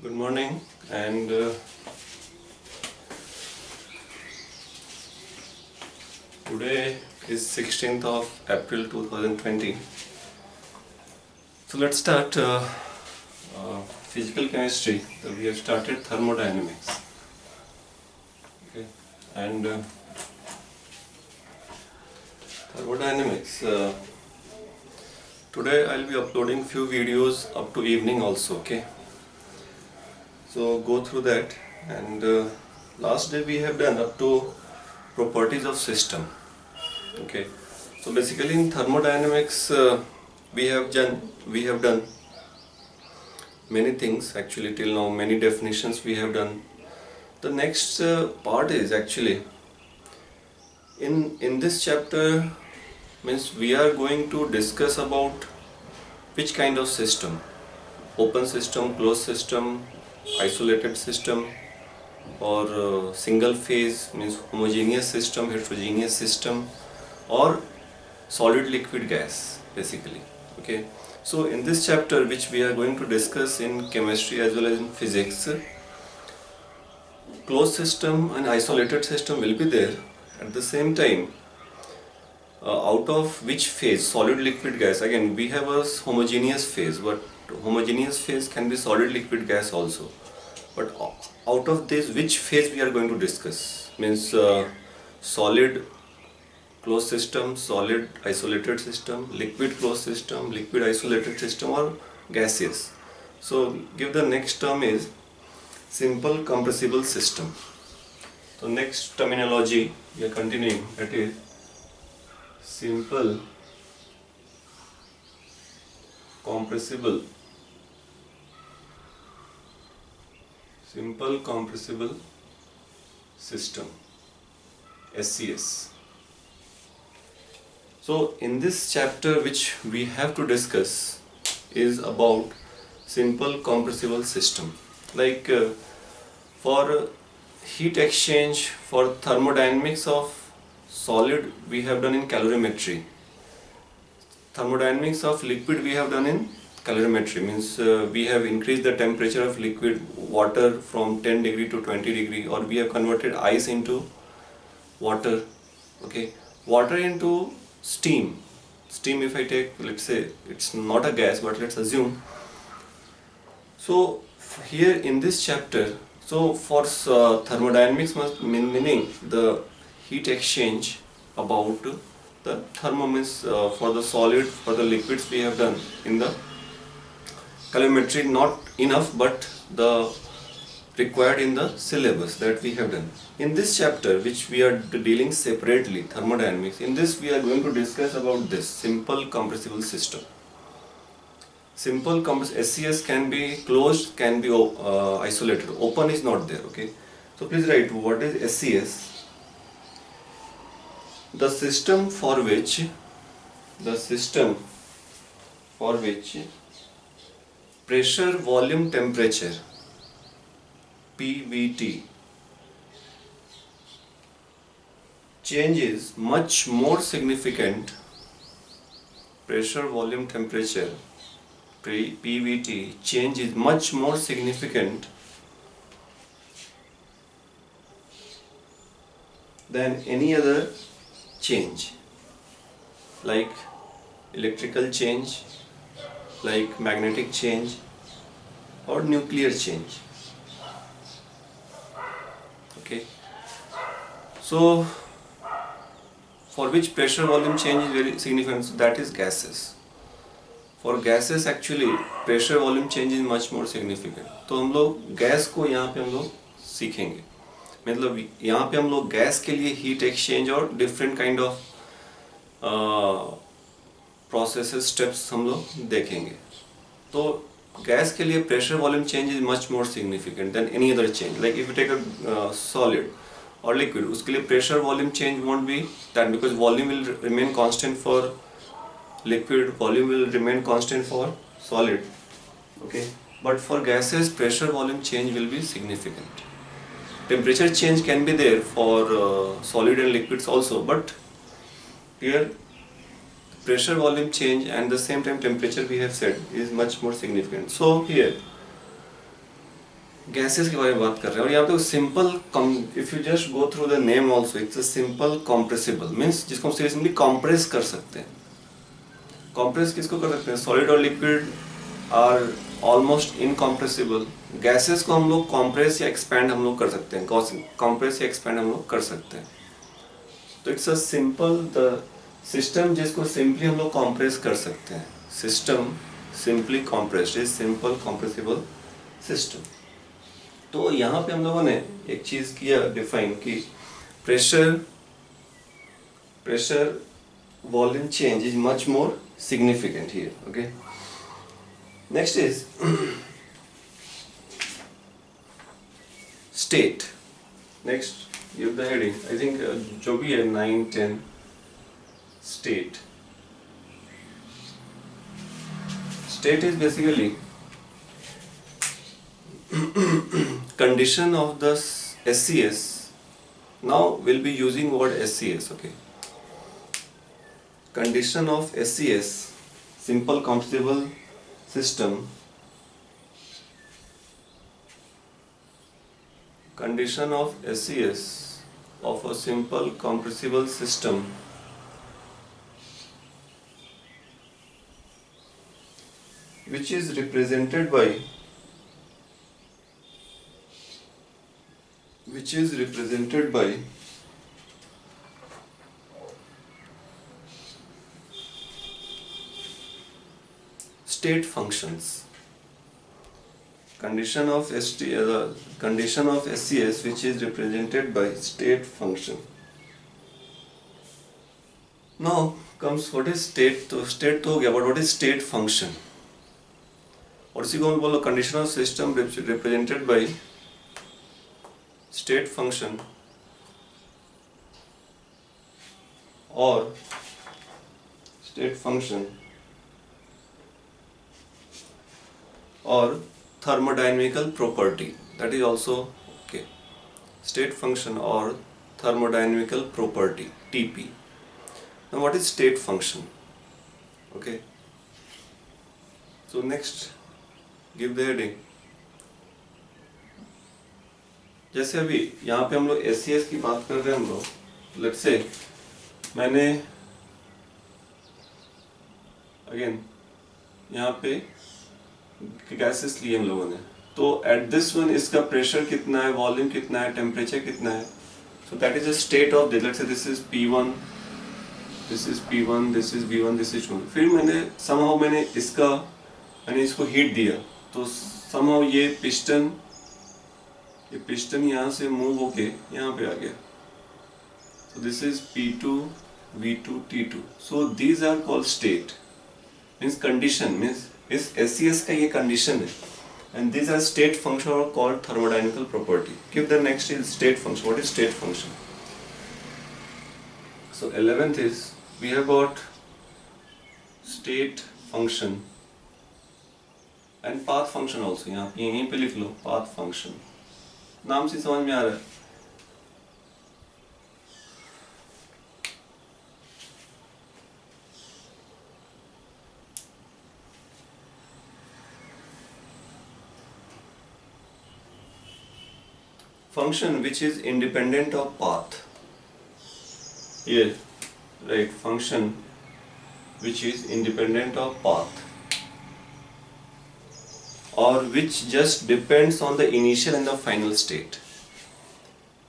Good morning, and today is 16th of April 2020. So let's start physical chemistry. So we have started thermodynamics. Okay, and thermodynamics. Today I'll be uploading few videos up to evening also. Okay. So go through that, and last day we have done up to properties of system. Okay, so basically in thermodynamics we have done many things actually till now, many definitions we have done. The next part is actually in this chapter means we are going to discuss about which kind of system: open system, closed system, isolated system, or single phase means homogeneous system, heterogeneous system, or solid, liquid, gas basically. Okay, so in this chapter which we are going to discuss in chemistry as well as in physics, closed system and isolated system will be there. At the same time, out of which phase, solid, liquid, gas, again we have a homogeneous phase, but homogeneous phase can be solid, liquid, gas also. But out of this, which phase we are going to discuss means solid closed system, solid isolated system, liquid closed system, liquid isolated system, or gaseous. So give the next term is simple compressible system. So next terminology we are continuing, that is simple compressible system, SCS. So in this chapter which we have to discuss is about simple compressible system. Like for heat exchange, for thermodynamics of solid we have done in calorimetry. Thermodynamics of liquid we have done in calorimetry, means we have increased the temperature of liquid water from 10 degree to 20 degree, or we have converted ice into water. Okay, water into steam. If I take, let's say it's not a gas, but let's assume. So here in this chapter, so for thermodynamics meaning the heat exchange about the thermo means for the solid, for the liquids we have done in the calorimetry, not enough but the required in the syllabus that we have done. In this chapter which we are dealing separately, thermodynamics, in this we are going to discuss about this simple compressible system. Simple SCS can be closed, can be isolated, open is not there. Okay, so please write what is SCS. The system for which pressure, volume, temperature, PVT, change is much more significant. Pressure, volume, temperature, PVT change is much more significant than any other change, like electrical change, like magnetic change, or nuclear change. Okay, so for which pressure volume change is very significant, so that is gases. For gases actually pressure volume change is much more significant. तो हम लोग gas को यहाँ पे हम लोग सीखेंगे, मतलब यहाँ पे हम लोग गैस के लिए हीट एक्सचेंज और different kind of processes, steps हम लोग देखेंगे. तो गैस के लिए pressure volume change is much more significant than any other change. Like if you take a solid और लिक्विड, उसके लिए pressure volume change won't be that, because volume will remain constant for liquid, volume will remain constant for solid. Okay, but for gases pressure volume change will be significant. Temperature change can be there for solid and liquids also, but here pressure volume change and the same time temperature we have said is much more significant. So here gases के बारे में बात कर रहे हैं और यहाँ पे simple, if you just go through the name also, it's a simple compressible, means जिसको हम सिंपली कॉम्प्रेस कर सकते हैं। कॉम्प्रेस किसको कर सकते हैं? सॉलिड और liquid are almost incompressible. Gases को हम लोग कॉम्प्रेस या एक्सपैंड हम लोग कर सकते हैं, कॉम्प्रेस या एक्सपैंड हम लोग कर सकते हैं। तो it's a simple the system जिसको सिंपली हम लोग कॉम्प्रेस कर सकते हैं। System simply compressed is simple compressible system. तो यहाँ पे हम लोगों ने एक चीज किया डिफाइन कि pressure volume change is much more significant here. Okay, next is state. Next, give the heading. I think जो भी है 9, 10 state. State is basically condition of the SCS. Now we'll be using word SCS. Okay, condition of SCS, simple compressible system. Condition of SCS of a simple compressible system which is represented by state functions. Condition of SCS which is represented by state function. Now comes what is state. तो state तो हो गया, but what is state function? और इसी को हम बोलो condition of system represented by state function or state function or thermodynamical property, that is also okay. State function or thermodynamical property, TP. Now what is state function? Okay, so next give the heading. जैसे अभी यहाँ पे हम लोग SCS की बात कर रहे हैं हम लोग, let's say मैंने अगेन यहाँ पे गैसेस लिए हम लोगों ने, तो एट दिस वन इसका प्रेशर कितना है, वॉल्यूम कितना है, टेम्परेचर कितना है, so that is a state of this. Let's say this is P1, this is P1, this is V1, this is 1। फिर मैंने इसको हीट दिया, तो समहाउ ये पिस्टन यहाँ से मूव होके यहाँ पे आ गया, so this is P2, V2, T2, so these are called state, means condition, means इस SCS का ये condition है, and these are state function or called thermodynamical property. Give the next is state function. What is state function? So 11th is we have got state function and path function also. यहाँ यहीं पे लिख लो path function, नाम से समझ में आ रहा है। Function which is independent of path. Yes, right. Function which is independent of path, or which just depends on the initial and the final state.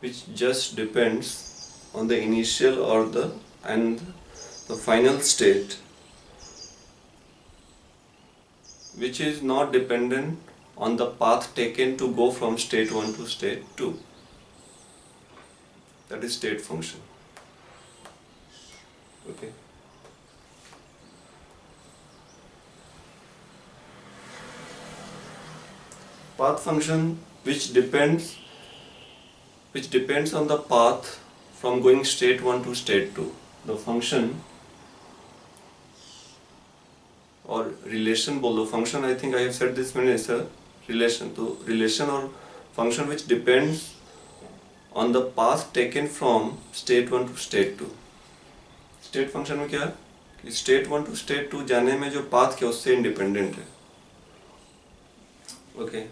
Which just depends on the initial or the final state, which is not dependent on the path taken to go from state 1 to state 2. That is state function. Okay. Path function which depends on the path from going state 1 to state 2. The function or relation बोलो, function I think I have said this many is a relation. तो relation or function which depends on the path taken from state 1 to state 2. State function में क्या है कि state 1 to state 2 जाने में जो path क्या उससे independent है. Okay.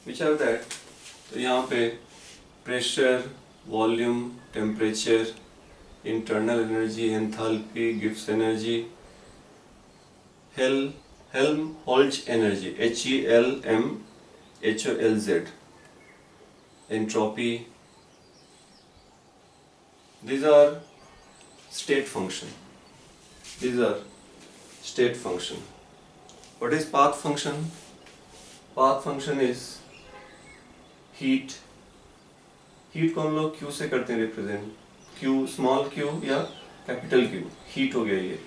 which are that? तो यहाँ पे pressure, volume, temperature, internal energy, enthalpy, Gibbs energy, Helmholtz energy, HELMHOLZ, entropy. These are state function. These are state function. What is path function? Path function is heat. Heat को हम लोग Q से करते हैं represent, Q small q या capital Q, heat हो गया ये.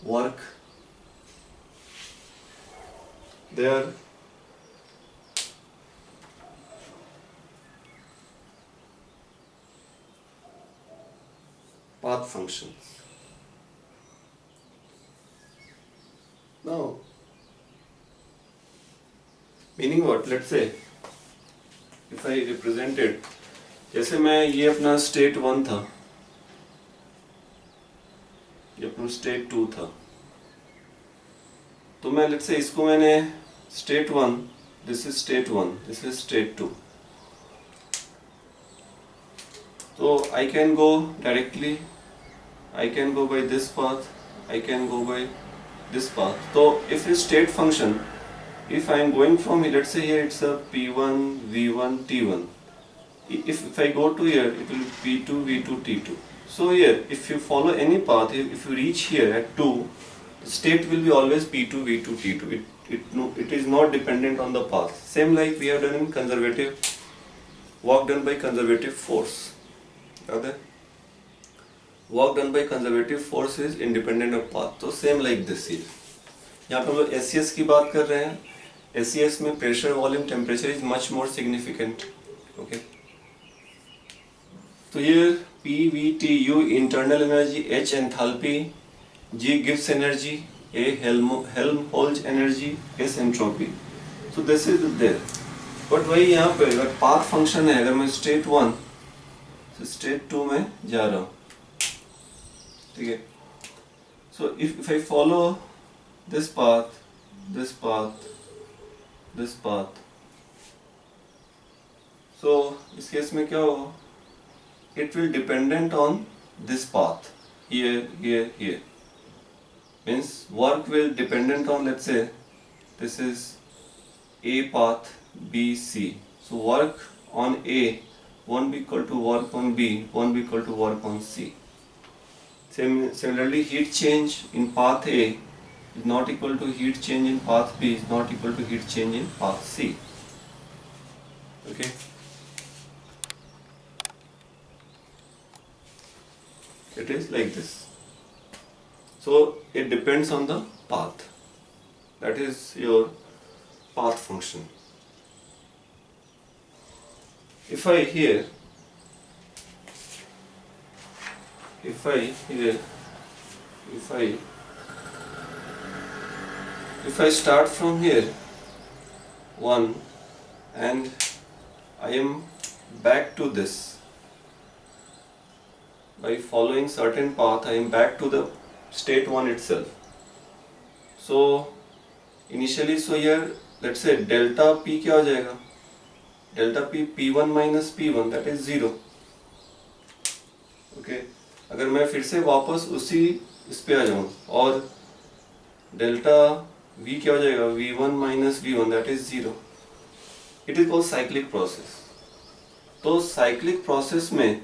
Work, there path functions. Now, meaning what? Let's say if I represented, जैसे मैं ये अपना स्टेट 1 था, ये अपना स्टेट 2 था, तो मैं लेट्स से इसको मैंने state 1, this is state 1, this is state 2, तो I can go directly, I can go by this path, I can go by this path. So if a state function, if I am going from here, let's say here it's a P1, V1, T1. If I go to here, it will be P2, V2, T2. So here, if you follow any path, if you reach here at 2, the state will be always P2, V2, T2. It is not dependent on the path. Same like we have done in conservative, work done by conservative force. Okay? Work done by conservative force is independent of path. So same like this here. यहाँ पे हम लोग SES की बात कर रहे हैं. SES में pressure, volume, temperature is much more significant. Okay. तो ये P, V, T, U internal energy, H enthalpy, G Gibbs energy, A Helmholtz energy, S entropy. So this is there. But वही यहाँ पे अगर path function है, अगर मैं state 1 से state 2 में जा रहा हूँ, ठीक है? So if I follow this path, this path, this path, so इस केस में क्या होगा? It will dependent on this path, here, here, here. Means work will dependent on, let's say this is A path, B, C. So work on A won't be equal to work on B, won't be equal to work on C. Similarly, heat change in path A is not equal to heat change in path B, is not equal to heat change in path C. Okay. It is like this. So it depends on the path. That is your path function. If I here, if I start from here 1 and I am back to this, by following certain path I am back to the state 1 itself. So initially, so here let's say delta P क्या हो जाएगा? Delta P P1 minus P1, that is 0. Okay. अगर मैं फिर से वापस उसी इस पे आ जाऊँ और डेल्टा V क्या हो जाएगा? V1 minus V1, that is 0. It is called cyclic process. तो cyclic process में,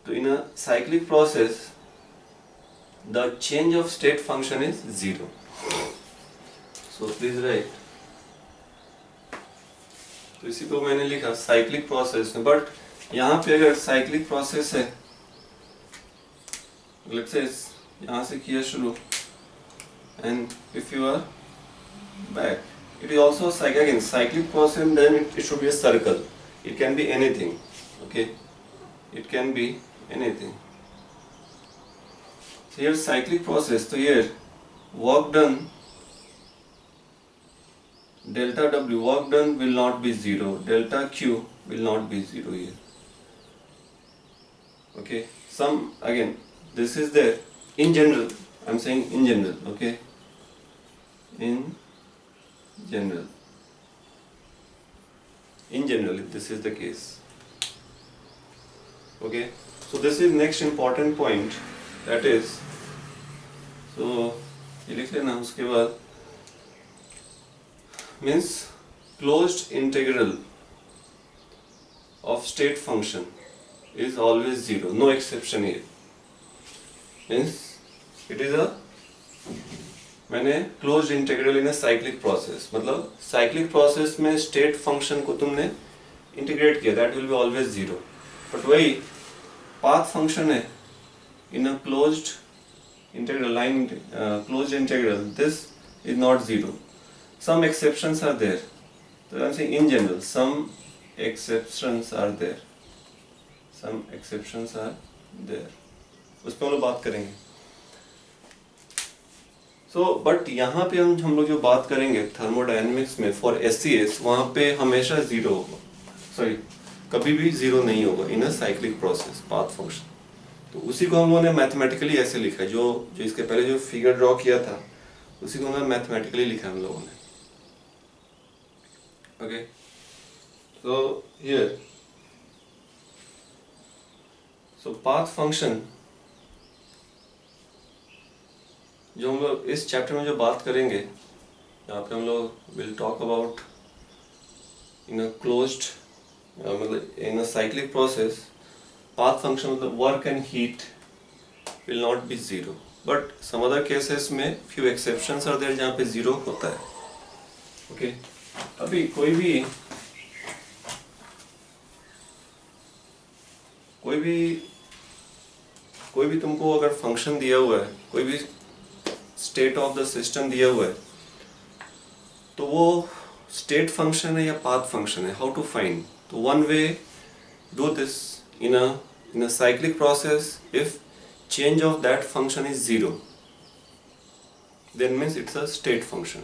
तो in a cyclic process the change of state function is 0. So please write. तो इसी को मैंने लिखा cyclic process में, but यहाँ पे अगर cyclic process है, let's say यहाँ से किया शुरू, and if you are back, it is also again cyclic process, and then it should be a circle. It can be anything. Okay, it can be anything. So here cyclic process. So here work done, delta W, work done will not be 0. Delta Q will not be 0 here. Okay. Some again. This is there in general. I'm saying in general. Okay. In general. In general, this is the case. Okay, so this is next important point, that is, so ये लिख लेना. उसके बाद means closed integral of state function is always zero, no exception here. Means it is a, मैंने closed integral in a cyclic process, मतलब cyclic process में state function को तुमने integrate किया, that will be always zero. But वही path function है in a closed integral line, closed integral, this is not zero. Some exceptions are there. So I am saying in general, some exceptions are there. Some exceptions are there. उस पर हम लोग बात करेंगे. So, but यहाँ पे हम लोग जो बात करेंगे थर्मोडायनेमिक्स में फॉर SCS, वहाँ पे हमेशा जीरो होगा. सॉरी, कभी भी जीरो नहीं होगा in a cyclic process path function. तो उसी को हम लोगों ने मैथमेटिकली ऐसे लिखा है, जो इसके पहले जो फिगर ड्रॉ किया था उसी को हमने मैथमेटिकली लिखा हम लोगों ने. Okay, so here, so path function जो हम लोग इस चैप्टर में जो बात करेंगे, यहाँ पे हम लोग will talk about in a closed, मतलब in a cyclic process path function, मतलब work and heat will not be zero, but some other cases में फ्यू एक्सेप्शंस आर देयर जहाँ पे जीरो होता है. ओके, अभी कोई भी तुमको अगर फंक्शन दिया हुआ है, कोई भी स्टेट ऑफ द सिस्टम दिया हुआ है, तो वो स्टेट फंक्शन है या पाथ फंक्शन है, हाउ टू फाइंड. तो one way do this in a cyclic process, if change of that function is zero, then means it's a state function.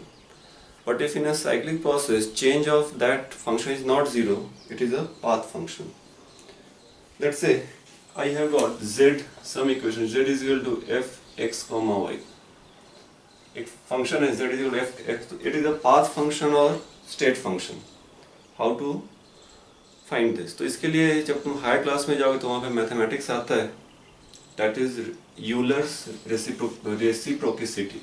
But if in a cyclic process change of that function is not zero, it is a path function. Let's say I have got z, some equation, z is equal to f x comma y. एक function है z is equal to f x, it is a path function or state function. How to find this? तो इसके लिए जब तुम higher class में जाओगे तो वहाँ पे मैथमेटिक्स आता है, that is Euler's reciprocity.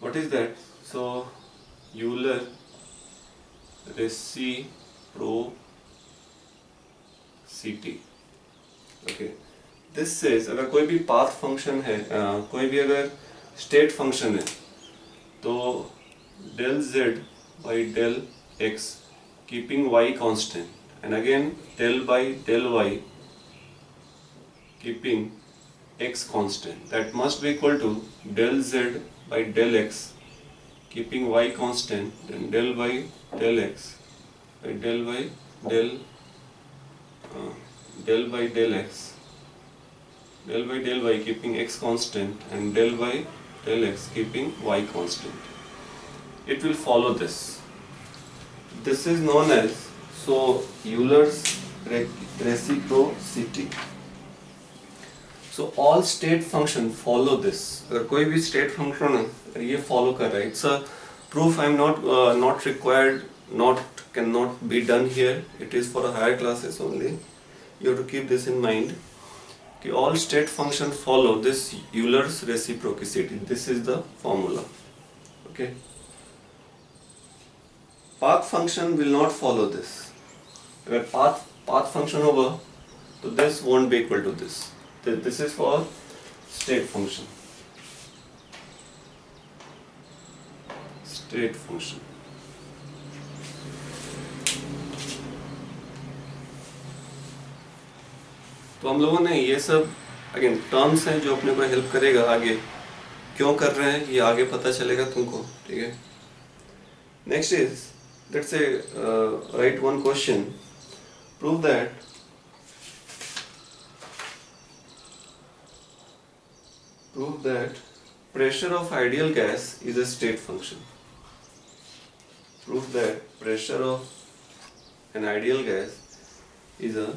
What is that? So Euler reciprocity. Okay. This says अगर कोई भी path function है, कोई भी अगर state function है, तो del z by del x keeping y constant, and again del by del y keeping x constant, that must be equal to del z by del x keeping y constant, then del by del x by del by del x, del by del y keeping x constant, and del by del x keeping y constant. It will follow this. This is known as Euler's reciprocity. So all state function follow this. अगर कोई भी state function है ये follow कर रहा है. It's a proof. I'm not required, cannot be done here. It is for a higher classes only. You have to keep this in mind. कि all state function follow this Euler's reciprocity. This is the formula. Okay. Path function will not follow this. अगर path function होगा तो this won't be equal to this. This is for state function. State function. तो हम लोगों ने ये सब again terms हैं जो अपने को हेल्प करेगा आगे क्यों कर रहे हैं ये आगे पता चलेगा तुमको. ठीक है. Next is, let's say right one question. Prove that pressure of ideal gas is a state function. Prove that pressure of an ideal gas is a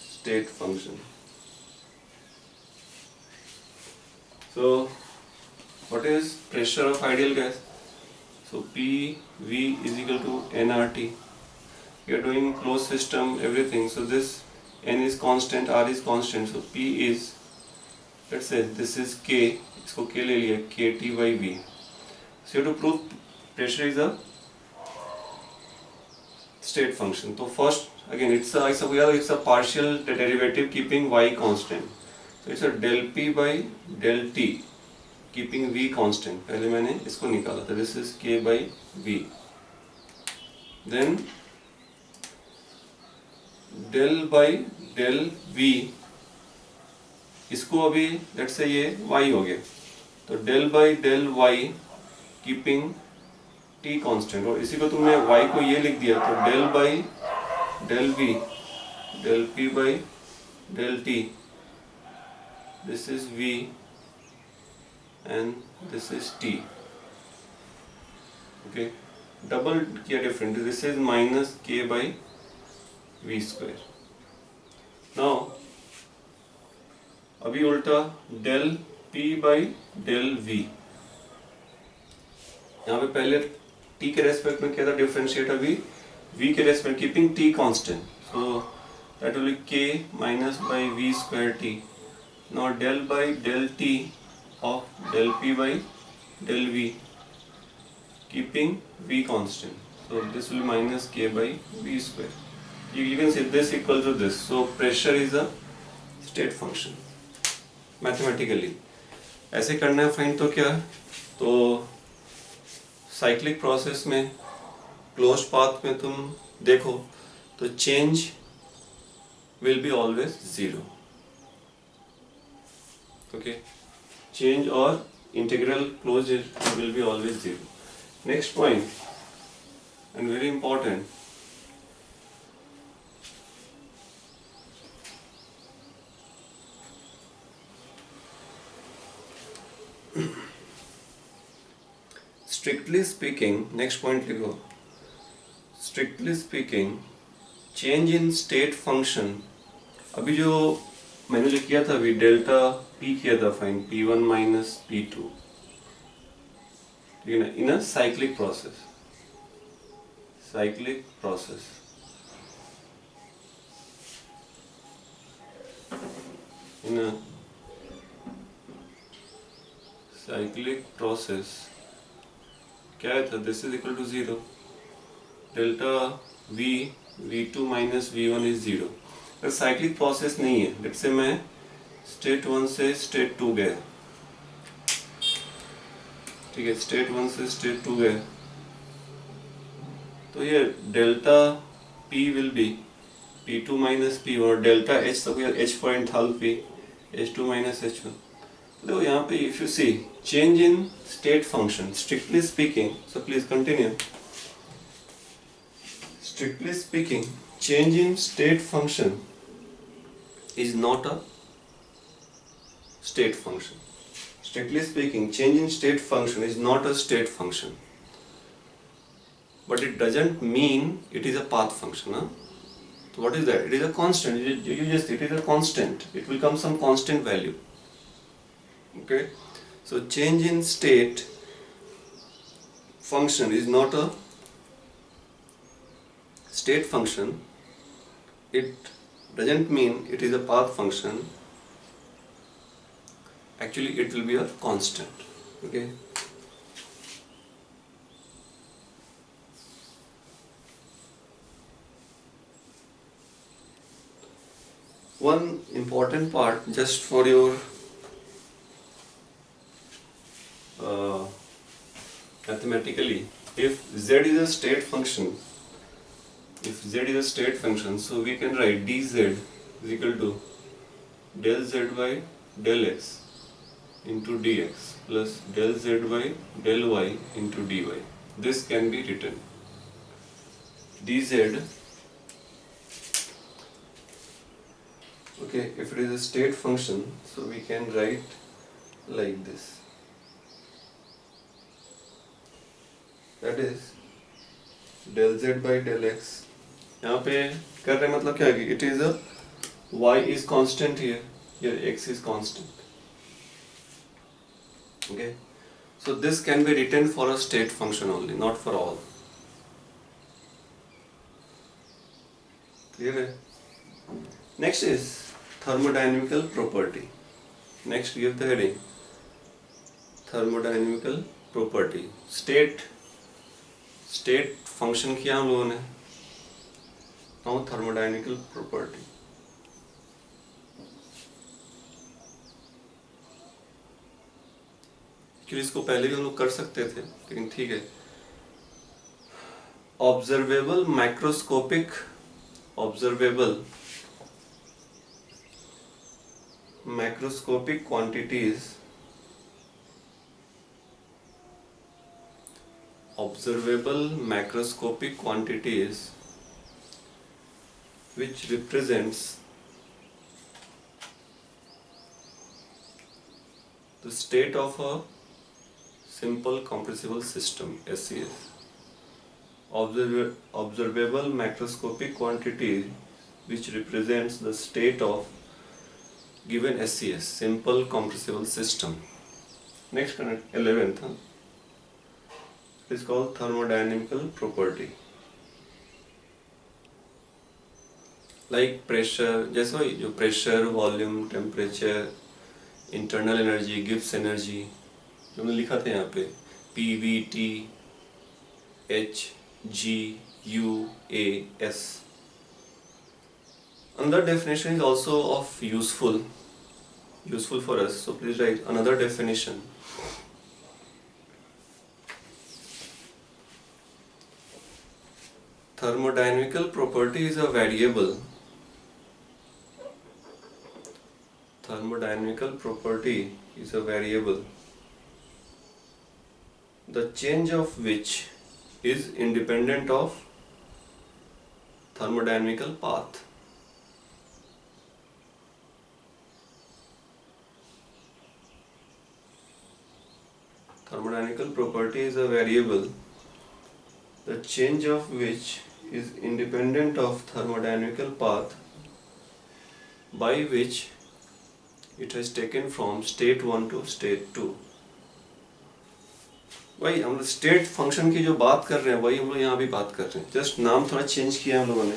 state function. So what is pressure of ideal gas? So PV is equal to nRT. We are doing closed system, everything. So this n is constant, R is constant. So P is, let's say this is K, इसको K ले लिया, KT by V. So you have to prove pressure is a state function. So first, again, it's a partial derivative keeping y constant. So it's a del P by del T keeping V constant. पहले मैंने इसको निकाला था. This is K by V. Then del by del V, इसको अभी let's say ये y हो गया. तो del by del y keeping t constant, और इसी को तुमने y को ये लिख दिया, तो del by del v, del p by del t, this is v and this is t. Okay, double किया different, this is minus k by v square. Now अभी उल्टा del p by del v, यहाँ पे पहले t के respect में क्या था डिफरेंशिएट, अभी v के respect keeping t constant, so that will be k minus by v square t. Now del by del t of del p by del v keeping v constant, so this will be minus k by v square. You can see this equal to this, so pressure is a state function. Mathematically ऐसे करना है find, तो क्या, तो cyclic process में closed path में तुम देखो तो change will be always zero. Okay, change और integral close will be always zero. Next point and very important, strictly speaking, next point लिखो, strictly speaking change in state function, अभी जो मैंने जो किया था अभी डेल्टा p किया था फाइन, p1 माइनस p2, ठीक है ना, in a cyclic process, cyclic process, in a cyclic process क्या था, this is equal to zero, delta v v2 minus v1 is zero. अगर साइक्लिक प्रोसेस नहीं है, लेट्स से मैं स्टेट 1 से स्टेट 2 गया, ठीक है, स्टेट 1 से स्टेट 2 गया, तो ये delta p will be p2 minus p1, और डेल्टा h सब h for enthalpy h2 minus h1. देखो यहाँ पे if you see change in state function, strictly speaking, so please continue, strictly speaking change in state function is not a state function. Strictly speaking, change in state function is not a state function, but it doesn't mean it is a path function. Huh? So what is that? It is a constant. It is a constant. It will come some constant value. Okay. So change in state function is not a state function. It doesn't mean it is a path function. Actually it will be a constant. Okay. One important part just for your mathematically, if z is a state function, so we can write dz is equal to del z by del x into dx plus del z by del y into dy. This can be written dz, okay, if it is a state function, so we can write like this, that is del z by del x. यहाँ पे कर रहे मतलब क्या है, it is a y is constant here, x is constant. Okay, So this can be written for a state function only, not for all. Clear है? Next is thermodynamical property. Next give the heading thermodynamical property. State function किया हम लोगों ने. Now thermodynamical property. Actually इसको पहले भी हम लोग कर सकते थे, लेकिन ठीक है. Observable macroscopic quantities which represents the state of a simple compressible system, SCS. Observable macroscopic quantity which represents the state of given SCS, simple compressible system. Next, 11th is called thermodynamical property. Like pressure, जैसे वही जो pressure, volume, temperature, internal energy, Gibbs energy, जो हमने लिखा था यहाँ पे P, V, T, H, G, U, A, S. Another definition is also of useful for us. So please write another definition. Thermodynamical property is a variable. Thermodynamical property is a variable, the change of which is independent of thermodynamical path. Thermodynamical property is a variable, the change of which is independent of thermodynamical path by which it has taken from state 1 to state 2. वही हम लोग state function की जो बात कर रहे हैं वही हम लोग यहाँ भी बात कर रहे हैं, जस्ट नाम थोड़ा चेंज किया हम लोगों ने,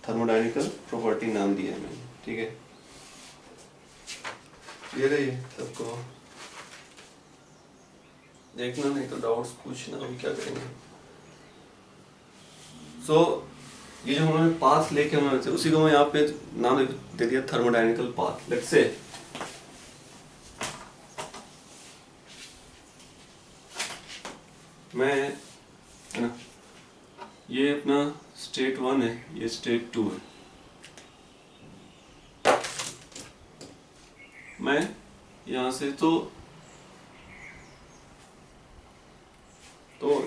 थर्मोडायनेमिकल प्रॉपर्टी नाम दिया है मैंने. ठीक है, क्लियर है ये सबको? देखना, नहीं तो डाउट्स पूछना, अभी क्या करेंगे. सो ये जो हमने पाथ लेके हमने उसी को मैं यहाँ पे नाम दे दिया थर्मोडायनेमिकल पाथ. लेट्स से मैं है ना, ये अपना स्टेट 1 है, ये स्टेट 2 है. मैं यहाँ से तो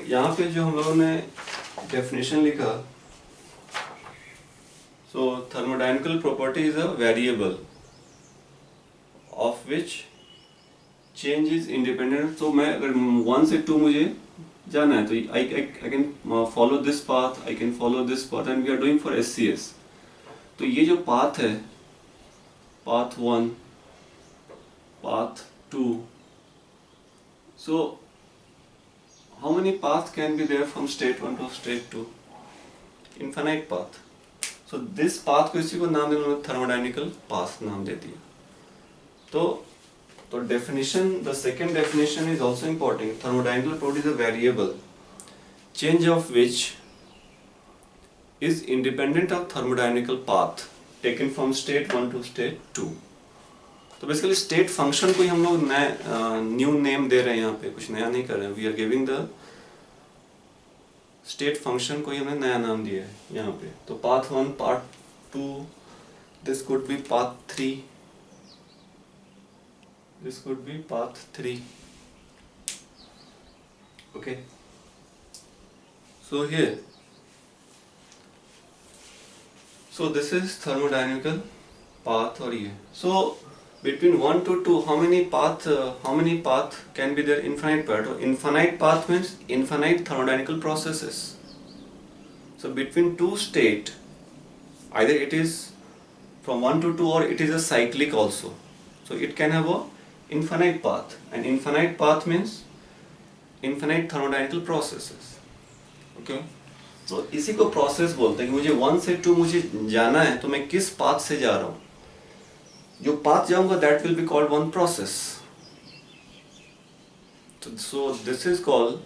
यहाँ पे जो हम लोगों ने डेफिनेशन लिखा, so thermodynamical property is a variable of which change is independent. तो मैं अगर 1 से 2 मुझे जाना है तो I can follow this path, I can follow this path, and we are doing for SCS. तो ये जो पाथ है, path 1, path 2, so how many paths can be there from state 1 to state 2? Infinite path. So this path को इसी को नाम देना, thermodynamical path नाम दे दिया. तो definition, the second definition is also important. Thermodynamical property is a variable, change of which is independent of thermodynamical path taken from state 1 to state 2. तो basically state function को ही हम लोग न्यू नेम दे रहे हैं, यहाँ पे कुछ नया नहीं कर रहे हैं. We are giving the state function को ही हमने नया नाम दिया है यहाँ पे. तो path 1, path 2, this could be path 3, this could be path 3. Okay, so here, so this is thermodynamical path. और ये so between 1 to 2 how many path can be there? Infinite path. Or infinite path means infinite thermodynamical processes. So between two state, either it is from 1 to 2 or it is a cyclic also, so it can have a infinite path. And infinite path means infinite thermodynamical processes. Okay, तो इसी को process बोलते हैं कि मुझे 1 से 2 मुझे जाना है तो मैं किस पाथ से जा रहा हूँ, जो पाथ जाऊंगा that will be called one process. So this is called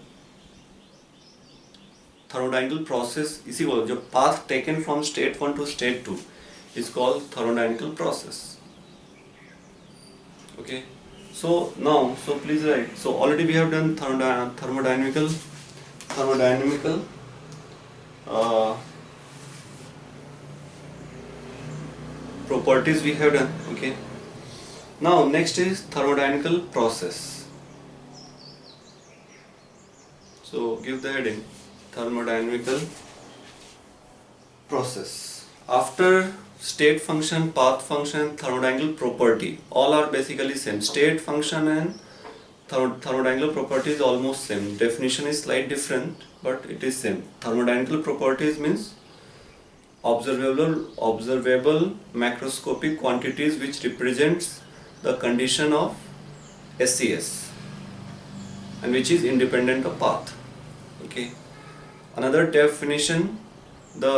thermodynamical process। इसी को जो path taken from state 1 to state 2 is called thermodynamical process। okay, so now so please write, so already we have done thermodynamical uh, properties we have done। okay, now next is thermodynamical process। so give the heading thermodynamical process। after state function, path function, thermodynamical property, all are basically same। state function and thermodynamical property is almost same, definition is slightly different but it is same। thermodynamical properties means observable macroscopic quantities which represents the condition of SES and which is independent of path। okay, another definition, the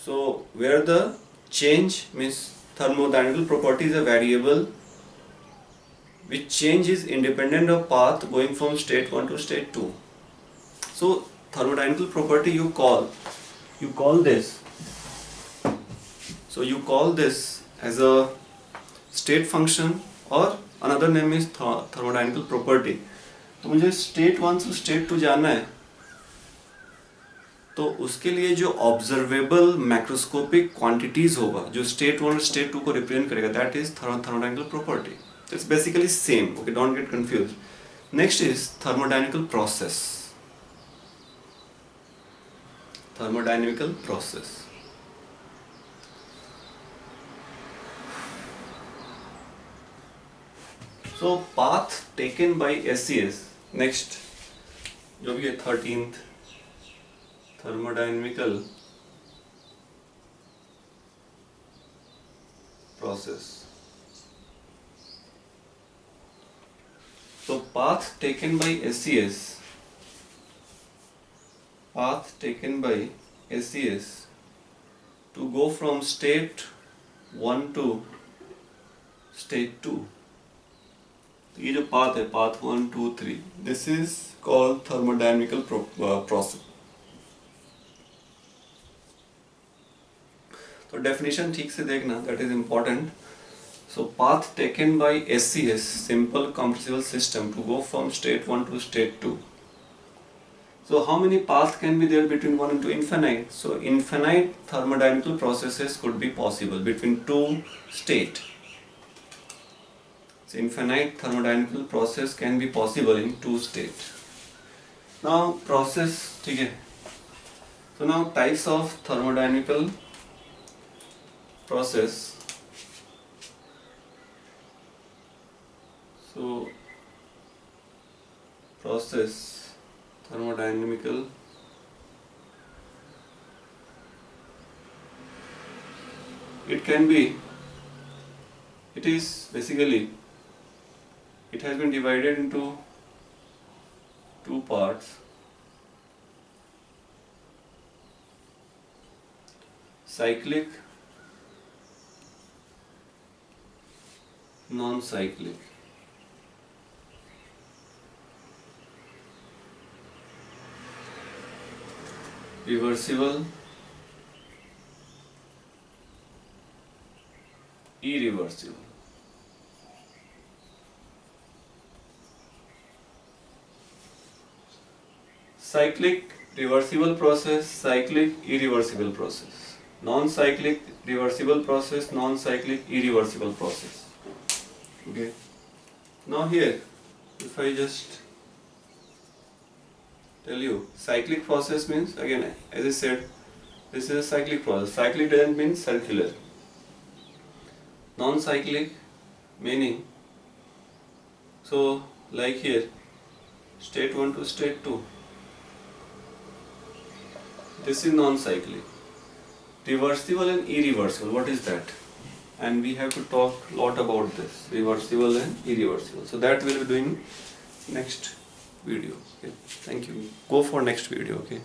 so where the change means thermodynamical property is a variable which change is independent of path going from state 1 to state 2। so thermodynamical property you call this, so you call this as a state function or another name is thermodynamical property। तो मुझे state 1 से state 2 जाना है तो उसके लिए जो observable macroscopic quantities होगा जो स्टेट 1 और स्टेट 2 को रिप्रेजेंट करेगा that is thermodynamical property. It's basically same. Okay, don't get confuse. Next is thermodynamical process. Thermodynamical process so path taken by SES। next जो भी है 13th thermodynamical process। so path taken by SES, path taken by SES to go from state 1 to state 2, ये जो path है path 1 2 3 this is called thermodynamical process. तो definition ठीक से देखना, that is important. So path taken by SCS, simple compressible system, to go from state 1 to state 2। so how many paths can be there between 1 and 2? Infinite। so infinite thermodynamical processes could be possible between two state। infinite thermodynamical process can be possible in two state। now process, ठीक है। so now types of thermodynamical process। so process thermodynamical it can be, it is basically it has been divided into two parts। cyclic, non-cyclic। reversible, irreversible। cyclic reversible process, cyclic irreversible process, non-cyclic reversible process, non-cyclic irreversible process। okay, now here if I just tell you cyclic process means, again as I said, this is a cyclic process। cyclic doesn't mean circular। non-cyclic meaning, so like here state 1 to state 2, this is non-cyclic। reversible and irreversible, what is that? and we have to talk a lot about this reversible and irreversible. So that we'll be doing next video. Okay, thank you. Go for next video. Okay.